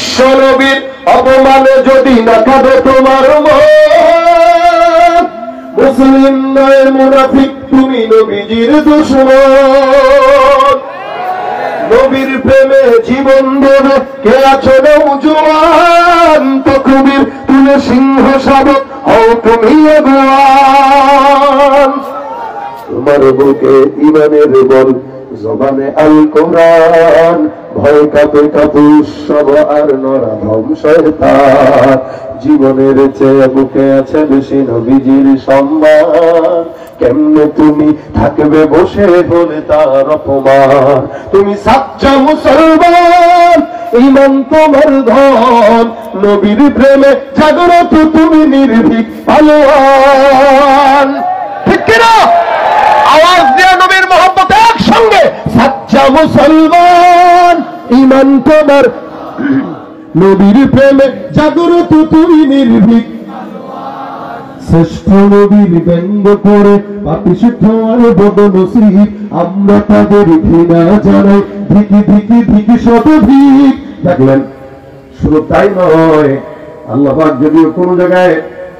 বিশ্ব নবীর অপমানে যদি না কাঁদে তোমার মন, মুসলিম নয় মুনাফিক তুমি নবীজির দুশমন। নবীর প্রেমে জীবন দেবে কে আছো নওজোয়ান, তকবীর তুলে সিংহ শাবক হও তুমি আগুয়ান। তোমার বুকে ইমানের বল, জবানে আল কোরআন, ভয় কাঁপে কাপুস সব আর নরাধম শয়তান। জীবনের চেয়ে বুকে আছে বেশি নবীজির সম্মান, কেমনে তুমি থাকবে বসে বলে তার অপমান। তুমি সাচ্চা মুসলমান, ঈমান তোমার ধন, নবীর প্রেমে জাগ্রত তুমি নির্ভীক পালোয়ান। ঠিক কিনা? আওয়াজ দিয়ে নবীর মহব্বত একসঙ্গে, সাচ্চা মুসলমান, ঈমান তোমার, নবীর প্রেমে জাগ্রত তুমি নির্ভীক। শ্রেষ্ঠ নবীর ব্যঙ্গ করে পাপিষ্ঠ আর বদনসিব, আমরা তাদের ঘৃণা জানাই, ধিকি ধিকি ধিকি শতধিক। দেখলেন, শুধু তাই নয়, আল্লাহ পাক যদিও কোন জায়গায়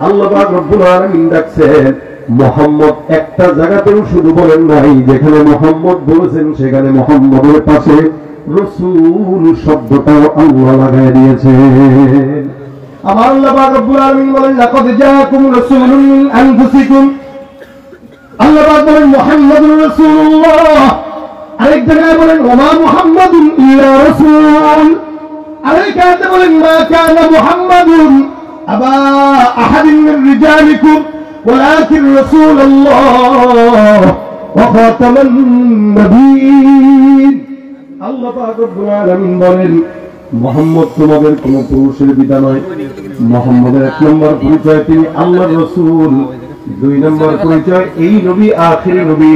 আল্লাহ পাক রব্বুল আলামিন ডাকছেন মোহাম্মদ, একটা জায়গাতেও শুধু বলেন নাই, যেখানে মোহাম্মদ বলেছেন সেখানে মোহাম্মদের পাশে রাসূল শব্দটাও আল্লাহ লাগায় দিয়েছেন। আমার আল্লাহ পাক রব্বুল আলামিন বলেন লাকাদ জাআকুম রাসূলুন মিন আনফুসিকুম, আল্লাহ পাক বলেন মুহাম্মাদুর রাসূলুল্লাহ। আরেক জায়গায় বলেন ওমা মুহাম্মাদুন ইল্লা রাসূল। আরেক আয়াতে বলেন মা কানা মুহাম্মাদুন আবা আহাদিন মিন রিজালিকুম ওয়ালাকিন রাসূলুল্লাহ ওয়া খাতামান নবিয়্যিন। আল্লাহ পাক রব্বুল আলামিন বলেন মুহাম্মদ তোমাদের কোন পুরুষের পিতা নয়। মুহাম্মদের এক নম্বর পরিচয় তিনি আল্লাহর রাসূল, দুই নম্বর পরিচয় এই নবী আখিরি নবী।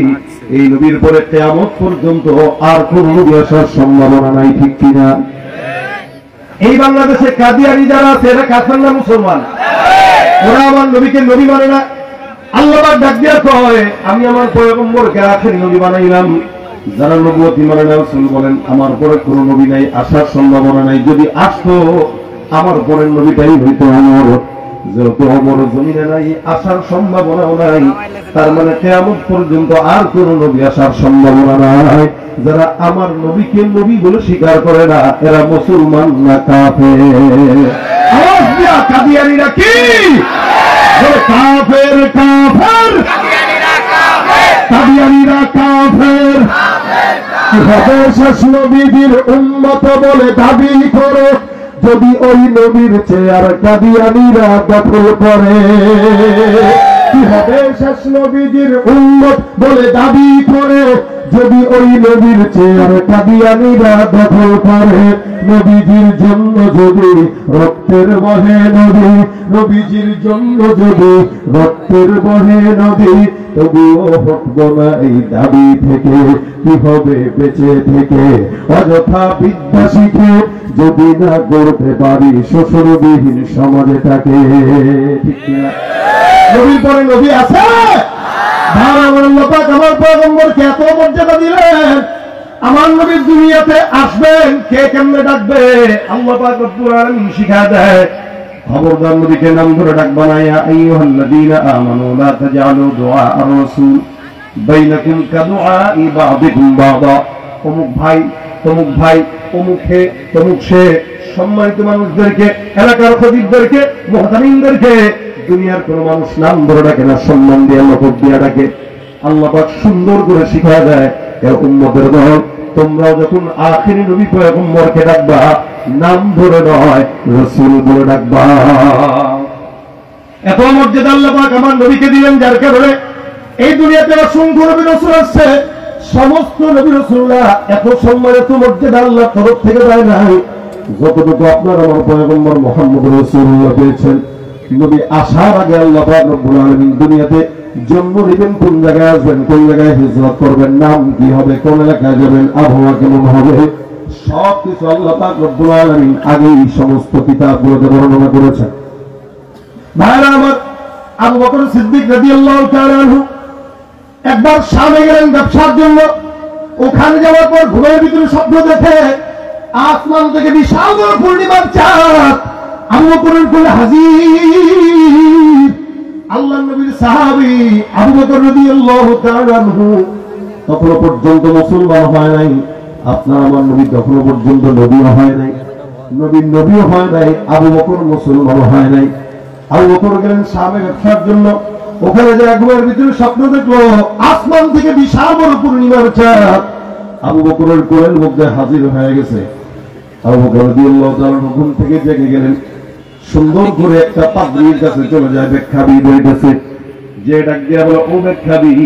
এই নবীর পরে কিয়ামত পর্যন্ত আর কোন নবী আসার সম্ভাবনা নাই। ঠিক কিনা? এই বাংলাদেশে কাদিয়ানি যারা আছে এরা কাফের না মুসলমান? ওরা আমার নবীকে নবী মানে না। আল্লাহ পাক ডাক দিয়া কয় আমি আমার পয়গম্বরকে আখিরি নবী বানাইলাম। যারা নবুয়ত মানে না, রাসূল বলেন আমার পরে কোন নবী নাই, আসার সম্ভাবনা নাই। যদি আসতো আমার পরের নবীটাই হইতো ওমর। যেহেতু ওমর জমিনে নাই, আসার সম্ভাবনাও নাই, তার মানে কিয়ামত পর্যন্ত আর কোন নবী আসার সম্ভাবনা নাই। যারা আমার নবীকে নবী বলে স্বীকার করে না এরা মুসলমান না কাফের? আওয়াজ দিয়া কাদিয়ানীরা কি? কাফের কাফের, কাদিয়ানীরা কাফের। কিভাবে শেষ নবীর উম্মত বলে দাবি করে যদি ওই নবীর চেয়ার কাদিয়ানীরা দখল করে? কিভাবে শেষ নবীর উম্মত বলে দাবি করে যদি ওই নবীর চেয়ার কাদিয়ানীরা দখল করে? নবীজির জন্য যদি রক্তের বহে নদী, নবীজির জন্য যদি রক্তের বহে নদী, তবুও হটব না এই দাবি থেকে। কি হবে বেঁচে থেকে অযথা বিদ্যা শিখে যদি না গড়তে পারি শোষণবিহীন সমাজটাকে? ঠিক না? নবীর পরে নবী আছে। আমার পয়গম্বরকে এত মর্যাদা দিলেন, আমার নবী দুনিয়াতে আসবেন কে কেমনে ডাকবে আল্লাহ পাক রব্বুল আলামিন শিখা দেয়। খবরদার নবীকে নাম ধরে ডাকবা না। ইয়া আইয়ুহাল্লাযীনা আমানু লা তাজআলু দুআ আর-রাসূল বাইনাকুম কাদুআই বা'দিকুম বা'দা। অমুক ভাই তমুক ভাই, অমুকে তমুক সে, সম্মানিত মানুষদেরকে, এলাকার খতিবদেরকে, মুহতামিমদেরকে দুনিয়ার কোন মানুষ নাম ধরে ডাকে না, সম্মান দিয়ে লকব দিয়ে ডাকে। আল্লাহ পাক সুন্দর করে শিখা দেয় এ উম্মতের দল, তোমরাও যখন আখিরি নবী পয়গম্বরকে ডাকবা নাম ধরে নয়, রাসূল বলে ডাকবা। এত মর্যাদা আল্লাহ পাক আমার নবীকে দিলেন, যার কারণে এই দুনিয়াতে অসংখ্য নবী রাসূল আছে। সমস্ত নবী রাসূলরা এত সম্মান এত মর্যাদা আল্লাহর তরফ থেকে দেয় নাই যতটুকু আপনার আমার পয়গম্বর মুহাম্মদ রাসূলুল্লাহ পেয়েছেন। নবী আসার আগে আল্লাহ পাক রব্বুল আলামিন দুনিয়াতে জন্ম নেবেন, কোন জায়গায় আসবেন, কোন জায়গায় হিজরত করবেন, নাম কি হবে, কোন এলাকায় যাবেন, আবহাওয়া কেমন হবে, সবকিছু আল্লাহ পাক রব্বুল আলামিন আগেই সমস্ত কিতাবগুলোতে বর্ণনা করেছেন। ভাইরা আমার, আবু বকর সিদ্দিক রাদিয়াল্লাহু তাআলা আনহু একবার শামে গেলেন ব্যবসার জন্য। ওখানে যাওয়ার পর ঘুমের ভিতরে স্বপ্ন দেখে আসমান থেকে বিশাল বড় পূর্ণিমার চাঁদ আবু বকরের কোলে হাজির। আল্লাহর নবীর সাহাবী আবু বকর রাদিয়াল্লাহু তাআলা আনহু তখনো পর্যন্ত মুসলমান হয় নাই। আপনার আমার নবী তখনো পর্যন্ত নবীও হয় নাই, নবীও হয় নাই, আবু বকর মুসলমান হয় নাই। আবু বকর গেলেন শামে ব্যবসার জন্য। ওখানে যে ঘুমের ভিতরে স্বপ্ন দেখলো আসমান থেকে বিশাল বড় পূর্ণিমার চাঁদ আবু বকরের কোলের মধ্যে হাজির হয়ে গেছে। আবু বকর রাদিয়াল্লাহু তাআলা ঘুম থেকে জেগে গেলেন, সুন্দর করে একটা পাদ্রীর কাছে চলে যায়, ব্যাখ্যাবিদের কাছে, যে ডাক দিয়া বলে, ও ব্যাখ্যাবিদ,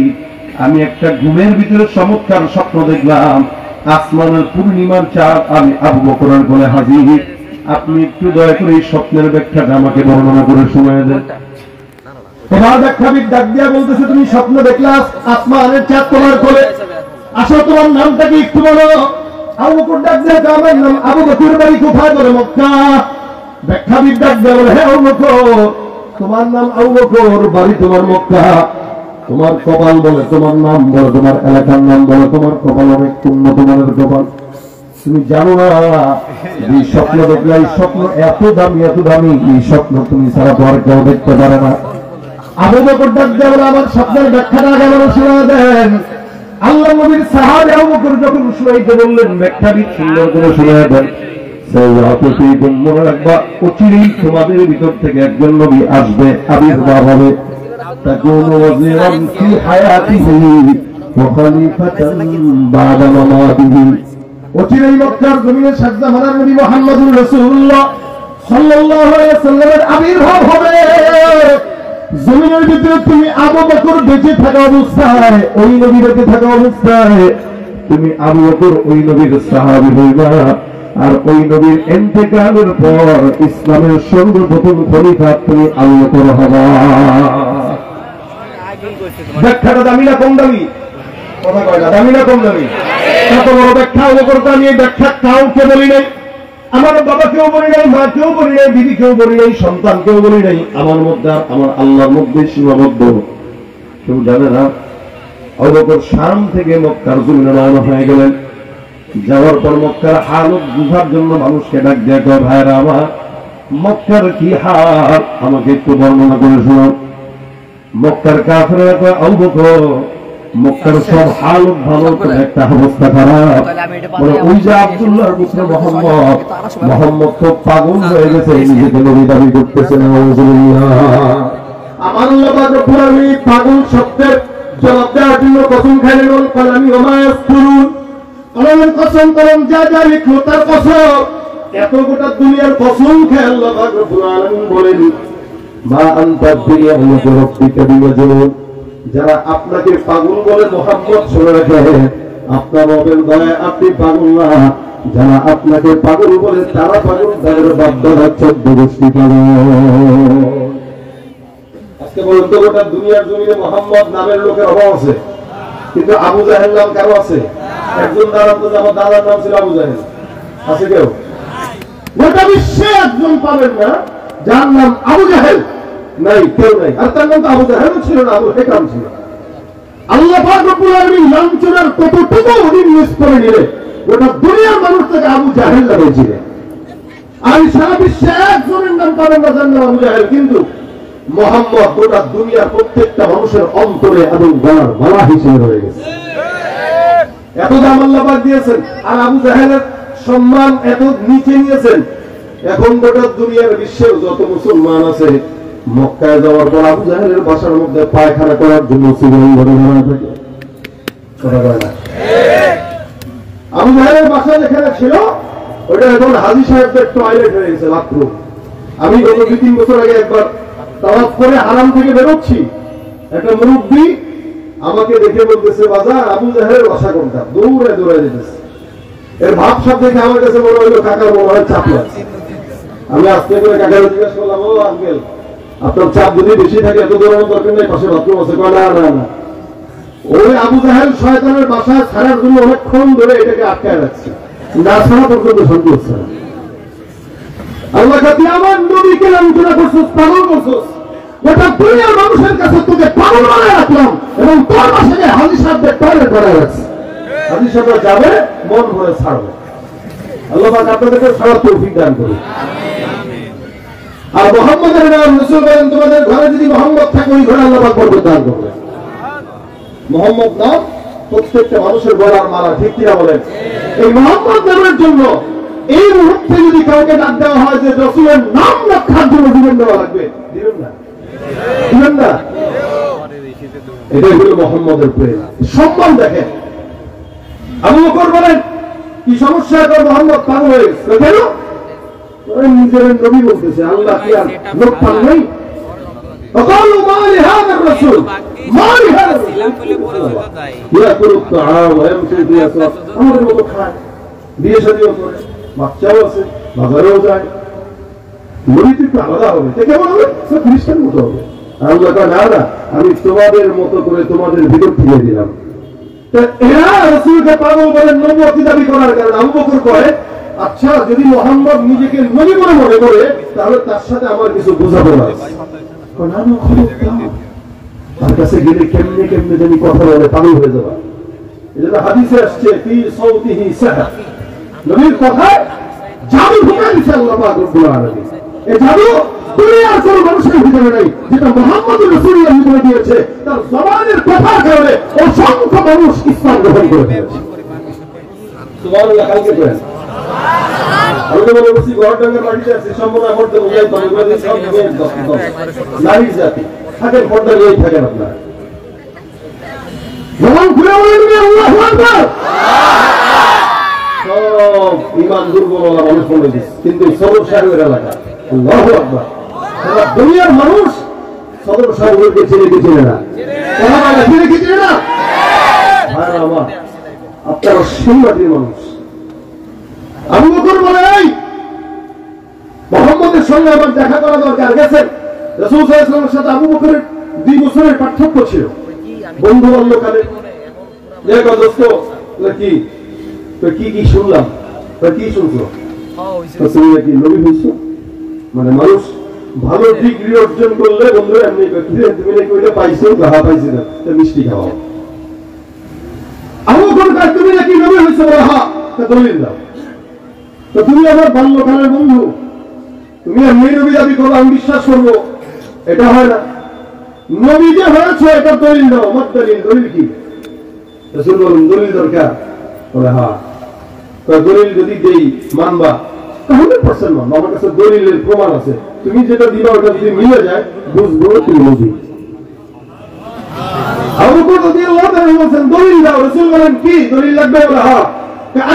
আমি একটা ঘুমের ভিতরে চমৎকার স্বপ্ন দেখলাম, আসমানের পূর্ণিমার চাঁদ আমি আবু বকরের কোলে হাজির। আপনি একটু দয়া করে এই স্বপ্নের ব্যাখ্যাটা আমাকে বর্ণনা করে শোনায় দেন। এবার ব্যাখ্যাবিদ ডাক দিয়া বলতেছে, তুমি স্বপ্ন দেখলা আসমানের চাঁদ তোমার কোলে, আসো তোমার নামটা কি একটু বলো। আবু বকর ডাক দিয়া, আমার নাম আবু বকর, বাড়ি কোথায়? বলে মক্কা। ব্যাখ্যাবিদ ডাক দিয়া বলে, হ্যাঁ আবু বকর, তোমার নাম আবু বকর, বাড়ি তোমার মক্কা, তোমার কপাল বলে, তোমার নাম বলে, তোমার এলাকার নাম বলে, তোমার কপাল অনেক উন্নত মানের কপাল। তুমি জানো না এই স্বপ্ন দেখলে, এই স্বপ্ন এত দামি এত দামি, এই স্বপ্ন তুমি ছাড়া তো আর কেউ দেখতে পারে না। আবু বকর ডাক দিয়া বলে, আমার স্বপ্নের ব্যাখ্যাটা আগে আমার শোনা দেন। আল্লাহ নবীর সাহাবী আবু বকর যখন শুনাইতে বললেন, ব্যাখ্যাবিদ সুন্দর করে শোনায় দেন। মনে রাখবা, অচিরেই তোমাদের ভিতর থেকে একজন নবী আসবে, আবির্ভাব হবে। তাকুনু ওয়াজিরান ফি হায়াতিহি ওয়া খলিফাতান বা'দা মামাতিহি। অচিরেই মক্কার জমিনে শাহজামানের নবী মুহাম্মদুর রাসূলুল্লাহ সাল্লাল্লাহু আলাইহি ওয়াসাল্লামের আবির্ভাব হবে। জমিনের ভিতরে তুমি আবু বকর বেঁচে থাকা অবস্থায়, ওই নবী বেঁচে থাকা অবস্থায় তুমি আবু বকর ওই নবীর সাহাবী হইবা, আর ওই নবীর ইন্তেকালের পর ইসলামের সর্বপ্রথম খলিফা তুমি আবু বকর হবা। ব্যাখ্যাটা দামি না কম দামি? কথা কয় না, দামি না কম দামি? এত বড় ব্যাখ্যা আবু বকর আমি এই ব্যাখ্যা কাউকে বলি নাই, আমার বাবাকেও বলি নাই, মাকেও বলি নাই, দিদিকেও বলি নাই, সন্তানকেও বলি নাই। আমার মধ্যে আমার আল্লাহর মধ্যে সীমাবদ্ধ। কেউ জানে না। আবু বকর শাম থেকে মক্কার জমিনে রওনা হয়ে গেলেন। যাওয়ার পর মক্কার হালত বুঝার জন্য মানুষকে ডাক দিয়ে কয়, ভাইরা আমার, মক্কার কি হাল আমাকে একটু বর্ণনা করে শোনো। মক্কার কাফেররা কয়, আবু বকর, মক্কার সব হালত ভালো, একটা অবস্থা খারাপ। ওই যে আব্দুল্লাহর পুত্র মোহাম্মদ তো পাগল হয়ে গেছে, নিজেকে নবী দাবি করতেছে। আমার আল্লাহ পাক রব্বুল আলামিন পাগল শব্দের জবাব দেওয়ার জন্য কসম খাইলেন, কালামি ওয়া মা ইয়াসকুরুন, আল্লাহর কসম করেন, যা যা লিখলো তার কসম। এত গোটা দুনিয়ার কসম খেয়ে আল্লাহ পাক রব্বুল আলামিন বলেন, মা আনতা বিনিয়ামিতি রাব্বিকা বিমাজনুন। যারা আপনাকে পাগল বলে মুহাম্মদ, শুনে রাখেন, আপনার রবের দয়ায় আপনি পাগল না। যারা আপনাকে পাগল বলে তারা পাগল, তাদের বাপদাদা 14 গোষ্ঠী পাগল। আজকে বলেন তো, গোটা দুনিয়ার জমিনে মুহাম্মদ নামের লোকের অভাব আছে, কিন্তু আবু জাহেল নাম কারো আছে? একজন দাঁড়ান তো, আমার দাদার নাম ছিল আবু জাহেল, আছে কেউ? গোটা বিশ্বে একজন পাবেন না যার নাম আবু জাহেল নাই, কেউ নাই। আর তার নাম তো আবু জাহেল ছিল না, আবু হেকাম ছিল। আল্লাহ পাক রব্বুল আলামিন লাঞ্ছনার কতটুকু নির্দেশ করে নিলে গোটা দুনিয়ার মানুষ থেকে আবু জাহেল লাগাইছিলেন। আর সারা বিশ্বে একজনের নাম পাবেন না যার নাম আবু জাহেল, কিন্তু মুহাম্মদ গোটা দুনিয়ার প্রত্যেকটা মানুষের অন্তরে এবং গলার মালা হিসেবে রয়ে গেছে। এত দাম আল্লাহ পাক দিয়েছেন, আর আবু জাহেলের সম্মান এত নিচে নিয়েছেন। এখন গোটা দুনিয়ার বিশ্বের যত মুসলমান আছে, মক্কায় যাওয়ার পর আবু জাহেলের বাসার মধ্যে পায়খানা করার জন্য সিগন্যাল ধরে দাঁড়ায় থাকে। আবু জাহেলের বাসা যেখানে ছিল, ওটা এখন হাজী সাহেবদের টয়লেট হয়ে গেছে, বাথরুম। আমি গত 2-3 বছর আগে একবার তাওয়াফ করে হারাম থেকে বেরোচ্ছি, একটা মুরব্বী আমাকে দেখে বলতেছে, বাজার আবু জাহেলের বাসা কোনটা? দৌড়ে দৌড়ে যেতেছে। এর ভাব সব দেখে আমার কাছে মনে হইলো কাকার মনে হয় চাপ লাগছে। আমি আস্তে করে কাকার জিজ্ঞাসা করলাম, ও আঙ্কেল, আপনার চাপ যদি বেশি থাকে এত দৌড়ানোর দরকার নেই, পাশে বাথরুম আছে। না না না, ওই আবু জাহেল শয়তানের বাসায় ছাড়ার জন্য অনেকক্ষণ ধরে এটাকে আটকায় রাখছে, না ছাড়া পর্যন্ত শান্তি হচ্ছে না। আল্লাহ কাছে আমার নবীকে লাঞ্ছনা করছিস, পাগল করছিস, গোটা দুনিয়ার মানুষের কাছে তোকে পাগল বানায় রাখলাম, এবং তোর বাসায় হাজী সাহেবদের টয়লেট বানায় রাখছে। হাজী সাহেবরা যাবে, মন ভরে ছাড়বে। আল্লাহ পাক আপনাদেরকে সবার তৌফিক দান করুন। আর মুহাম্মদের নাম রাসূল বলেন, তোমাদের ঘরে যদি মুহাম্মদ থাকে ওই ঘরে আল্লাহ পাক বরকত দান করবেন। মুহাম্মদ নাম প্রত্যেকটা মানুষের গলার মালা, ঠিক কিনা বলেন? এই মুহাম্মদ নামের জন্য এই মুহূর্তে যদি কাউকে ডাক দেওয়া হয় যে রাসূলের নাম রক্ষার জন্য জীবন দেওয়া লাগবে, দিবেন না? দিবেন না? এটাই হলো মুহাম্মদের প্রেম, সম্মান। দেখেন আবু বকর বলেন, কি সমস্যা করে মুহাম্মদ পাগল হয়ে গেছে? কেন? নিজের নবী বলতেছে, আল্লাহ কি আর লোক পান নাই? وقالوا ما لهذا الرسول ما لهذا يأكل الطعام ويمشي في الأسواق। আমাদের মতো খায়, বিয়ে শাদীও করে, বাচ্চাও আছে, বাজারেও যায়। নবী তো আলাদা হবে, কেমন হবে? খ্রিস্টান মতো হবে। আল্লাহ কয়, না না, আমি তোমাদের মতো করে তোমাদের ভিতর থেকে দিলাম। এরা রাসূলকে পাগল বলেন নবুয়তি দাবি করার কারণে। আবু বকর কয়, আচ্ছা যদি মুহাম্মদ নিজেকে নবী বলে মনে করে তাহলে তার সাথে আমার কিছু বোঝাপড়া আছে। তার কাছে গেলে কেমনে কেমনে জানি কথা বলে, পাগল হয়ে যাবা। এটা হাদিসে আসছে, ফি সাউতিহি সাহর, নবীর কথায় জাদু ঢুকাই দিয়েছে আল্লাহ পাক রব্বুল আলামিন। এই জাদু দুনিয়ার কোন মানুষের ভিতরে নাই, যেটা মুহাম্মদ রাসূলুল্লাহ ভিতরে দিয়েছে। তার জবানের কথার কারণে অসংখ্য মানুষ ইসলাম গ্রহণ করে ফেলেছে। সুবহানাল্লাহ। কালকে করেন আমি তো বলে বসি গড়ডাঙ্গার বাড়িতে আছি, সম্পূর্ণ মধ্যে উল্লেখ করে বলে সব নারী জাতি থাকেন, পর্দা নিয়েই থাকেন আপনারা। যখন ঘুরে বলেন আল্লাহু আকবার, সব ঈমান দুর্বল মানুষ বলে দিচ্ছে, কিন্তু সদর সাহেবের এলাকা আল্লাহু আকবার, সারা দুনিয়ার মানুষ সদর সাহেবকে চিনে কি চিনে না? চিনে কি চিনে না? ভাইরা আমার, আপনারা সেই মাটির মানুষ। আবু বকর বলে, মুহাম্মদের সঙ্গে আমার দেখা করা দরকার। গেছেন রাসূল সাল্লাল্লাহু আলাইহি ওয়াসাল্লামের সাথে আবু বকরের 2 বছরের পার্থক্য ছিল। বন্ধু বাল্যকালে কি কি কি শুনলাম, কি শুনছো? তুমি নাকি নবী হইছো? মানে মানুষ ভালো ডিগ্রি অর্জন করলে বন্ধু এমনি তুমি নাকি ওইটা পাইছো, গাহা পাইছি না, মিষ্টি খাওয়াও। আবু বকর কয়, তুমি নাকি নবী হইছো? হ্যাঁ, দলিল দাও। তো তুমি আমার বাল্যকালের বন্ধু, তুমি এমনি নবী দাবি করো, আমি বিশ্বাস করবো? এটা হয় না। নবী যে হয়েছে এটা দলিল দাও। আমার দলিল, দলিল কি? রাসূল বলেন, দলিল দরকার? বলে হ্যাঁ। দলিল যদি দেই মানবা? 100% মানবা, আমার কাছে দলিলের প্রমাণ আছে। তুমি যেটা দিবা ওটা যদি মিলে যায় বুঝবো তুমি নবী। আবু বকর রাদিয়াল্লাহু তাআলা বলেন, দলিল দাও। রাসূল বলেন, কি দলিল লাগবে? বলে হ্যাঁ।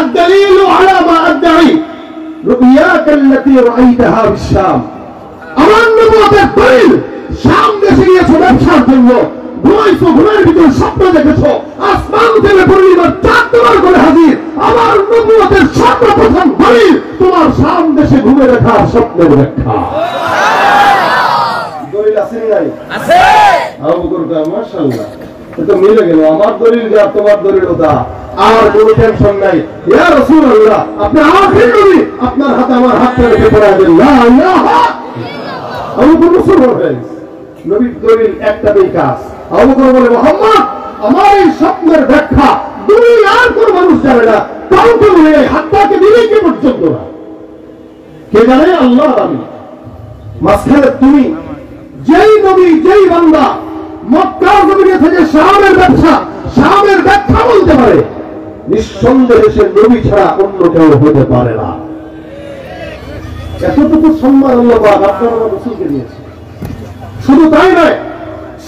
الدليل على ما أدعي رؤياك التي رأيتها بالشام। আমার নবুয়তের দলিল, শাম দেশে গিয়েছো ব্যবসার জন্য, ঘুমাইছো, ঘুমের ভিতরে স্বপ্ন দেখেছো, আসমান থেকে পূর্ণিমার চাঁদ তোমার করে হাজির। আমার নবুয়তের সর্বপ্রথম দলিল তোমার শাম দেশে ঘুমে দেখা স্বপ্নের ব্যাখ্যা। দলিল আছে না? আছে। আবু বকর কয়, মাশাআল্লাহ, এটা মিলে গেল। আমার দলিল যা, তোমার দলিল ওটা, আর কোনো টেনশন নাই। ইয়া রাসূলুল্লাহ, আপনি আখির নবী, আপনার হাতে আমার হাতটা রেখে পড়া দেন, লা ইলাহা ইল্লাল্লাহ। আবু বকর মুসলমান হয়ে গেছে। নবীর দলিল একটাই কাজ। আবু বকর বলে, মুহাম্মদ, আমার এই স্বপ্নের ব্যাখ্যা দুনিয়ার কোন মানুষ জানে না, কাউকে বলে হাতটাকে দিলে কি পর্যন্ত না। কে জানে? আল্লাহ। আমি মাঝখানে তুমি, যেই নবী, যেই বান্দা মক্কার জমিনে থেকে শামের ব্যবসা, শামের ব্যাখ্যা বলতে পারে, নিঃসন্দেহে সে নবী ছাড়া অন্য কেউ হতে পারে না। এতটুকু সম্মান আল্লাহ পাক আপনার রাসূলকে দিয়েছে। শুধু তাই নয়,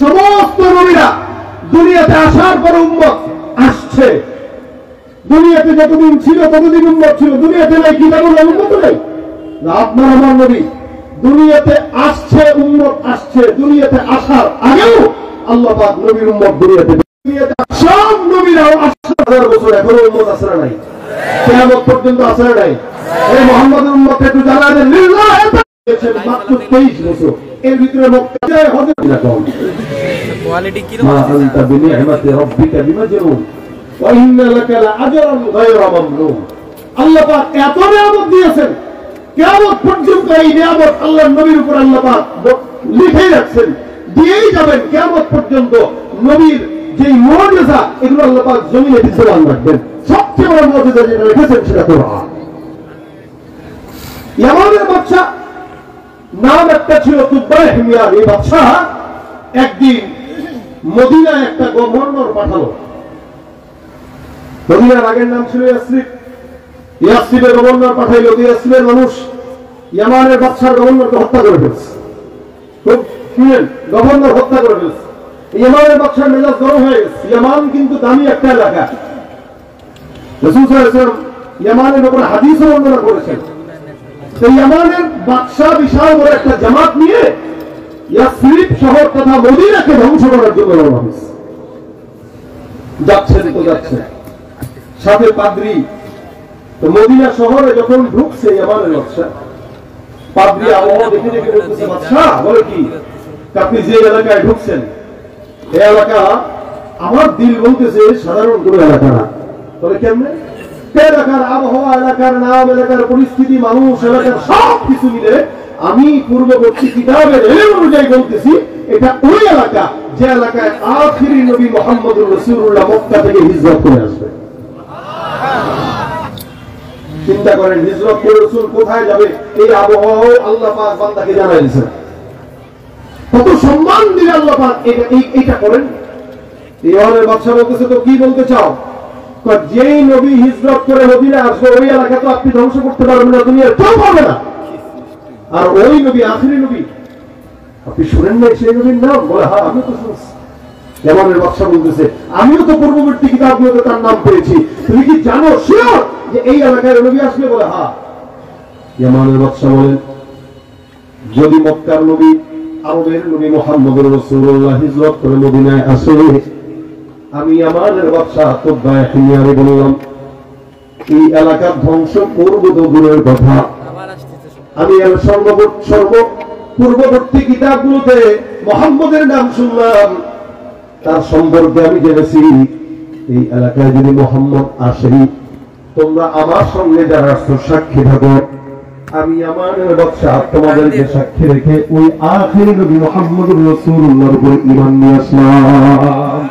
সমস্ত নবীরা দুনিয়াতে আসার পর উম্মত আসছে। দুনিয়াতে যতদিন ছিল ততদিন উম্মত ছিল। দুনিয়াতে নাই কি তেমন উম্মত নেই? আপনার আমার নবী দুনিয়াতে আসছে, উম্মত আসছে। দুনিয়াতে আসার আগেও আল্লাহ পাক নবীর উম্মত দুনিয়াতে, সব নবীরাও 8000 বছর এখনো উম্মত আসে না নাই? কিয়ামত পর্যন্ত আসে না নাই? এই মুহাম্মদের উম্মতকে একটু জানা দেন, লিল্লাহি মাত্র 23 বছর। এর ভিতরে মক্কায় হযরত কম কোয়ালিটি কি রকম? আনতা বিনিআমাতি রাব্বিকা বিমাজনুন ওয়া ইন্না লাকা লাআজরান গায়রা মামনুন। আল্লাহ পাক এত নিয়ামত দিয়েছেন, কিয়ামত পর্যন্ত এই নিয়ামত আল্লাহর নবীর উপর আল্লাহ পাক লিখে রাখছেন, দিয়েই যাবেন কিয়ামত পর্যন্ত। নবীর যেই মুজিজা, এগুলো আল্লাহ পাক জমিনে বিদ্যমান রাখবেন। সবচেয়ে বড় মুজিজা যেটা রেখেছেন সেটা কোরআন। ইয়ামানের বাদশা নাম একটা ছিল তুব্বা হিমিয়ার। এই বাদশা একদিন মদিনায় একটা গভর্নর পাঠালো। মদিনার আগের নাম ছিল ইয়াসরিব। ইয়াসরিবের গভর্নর পাঠাইলো। ইয়াসরিবের মানুষ ইয়ামানের বাদশার গভর্নরকে হত্যা করে ফেলছে। খুব শুনেন, গভর্নর হত্যা করে ফেলছে। ইয়ামানের বাদশার মেজাজ গরম হয়ে গেছে। ইয়ামান কিন্তু দামি একটা এলাকা। রাসূল সাল্লাল্লাহু আলাইহি ওয়াসাল্লাম ইয়ামানের উপর হাদিসও বর্ণনা করেছেন। এই ইয়ামানের বাদশা বিশাল বড় একটা জামাত নিয়ে ইয়াসরিব শহর তথা মদিনাকে ধ্বংস করার জন্য রওনা হয়েছে। যাচ্ছেন তো যাচ্ছেন, সাথে পাদ্রী। তো মদিনা শহরে যখন ঢুকছে ইয়ামানের বাদশা, পাদ্রী আবহাওয়া দেখে দেখে বলতেছে, বাদশা বলে কি আপনি যে এলাকায় ঢুকছেন এই এলাকা আমার দিল বলতেছে সাধারণ কোনো এলাকা না। বলে কেমনে? এলাকার আবহাওয়া, এলাকার নাম, এলাকার পরিস্থিতি, মানুষ, এলাকার সব কিছু মিলে আমি পূর্ববর্তী কিতাবের এলেম অনুযায়ী বলতেছি এটা ওই এলাকা যে এলাকায় আখিরি নবী মুহাম্মদুর রাসূলুল্লাহ মক্কা থেকে হিজরত করে আসবে। চিন্তা করেন, হিজরত করে রাসূল কোথায় যাবে এই আবহাওয়া আল্লাহ পাক বান্দাকে জানাই দিয়েছেন। কত সম্মান দিয়ে আল্লাহ পাক এটা করেন। ইয়ামানের বাদশা বলতেছে, তো কি বলতে চাও? যেই নবী হিজরত করে মদিনায় আসবে ওই এলাকা তো আপনি ধ্বংস করতে পারবেন না, দুনিয়ার কেউ পারবে না। আর ওই নবী আখিরি নবী, আপনি শুনেন না সেই নবীর নাম? বলে হ্যাঁ, আমি তো শুনছি। ইয়ামানের বাদশা বলতেছে, আমিও তো পূর্ববর্তী কিতাবগুলোতে তার নাম পেয়েছি, তুমি কি জানো শিওর যে এই এলাকায় নবী আসবে? বলে হ্যাঁ। ইয়ামানের বাদশা বলেন, যদি মক্কার নবী আরবের নবী মুহাম্মদুর রাসূলুল্লাহ হিজরত করে মদিনায় আসে, আমি আমাদের বাদশা তুব্বা হিমিয়ারে বললাম এই এলাকার ধ্বংস করব তো দূরের কথা, আমি এর পূর্ববর্তী কিতাবগুলোতে মুহাম্মদের নাম শুনলাম, তার সম্পর্কে আমি জেনেছি এই এলাকায় যদি মুহাম্মদ আসে তোমরা আমার সঙ্গে যারা সাক্ষী থাকো, আমি আমাদের বাদশা তোমাদেরকে সাক্ষী রেখে ওই আখিরি নবী মুহাম্মদুর রাসূলুল্লাহর উপর ঈমান নিয়ে আসলাম।